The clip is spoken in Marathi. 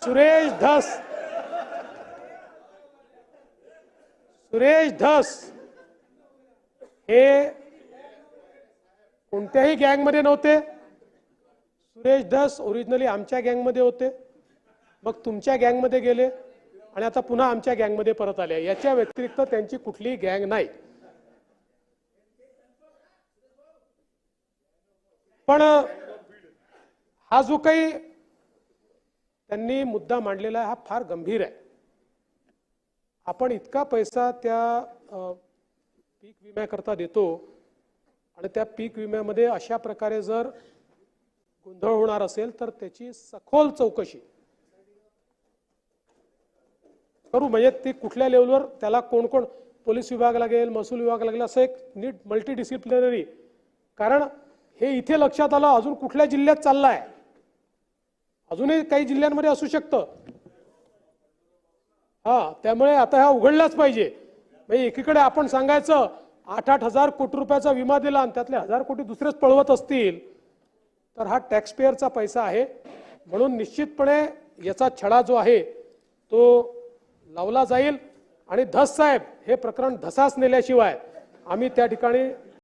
सुरेश धस हे कोणत्याही गँगमध्ये नव्हते. सुरेश धस ओरिजिनली आमच्या गँगमध्ये होते, मग तुमच्या गँगमध्ये गेले आणि आता पुन्हा आमच्या गँगमध्ये परत आले. याच्या व्यतिरिक्त त्यांची कुठलीही गँग नाही. पण हा जो काही त्यांनी मुद्दा मांडलेला आहे हा फार गंभीर आहे. आपण इतका पैसा त्या पीक विम्याकरता देतो आणि त्या पीक विम्यामध्ये अशा प्रकारे जर गोंधळ होणार असेल तर त्याची सखोल चौकशी करू. म्हणजे ती कुठल्या लेवलवर त्याला कोण कोण पोलीस विभाग लागेल, महसूल विभाग लागेल, असं एक नीट मल्टी डिसिप्लिनरी. कारण हे इथे लक्षात आलं अजून कुठल्या जिल्ह्यात चाललाय, अजूनही काही जिल्ह्यांमध्ये असू शकतं. त्यामुळे आता हा उघडलाच पाहिजे. म्हणजे एकीकडे आपण सांगायचं 8,000 कोटी रुपयाचा विमा दिला आणि त्यातले 1,000 कोटी दुसरेच पळवत असतील तर हा टॅक्स पेयरचा पैसा आहे. म्हणून निश्चितपणे याचा छडा जो आहे तो लावला जाईल आणि धस साहेब हे प्रकरण धसास नेल्याशिवाय आम्ही त्या ठिकाणी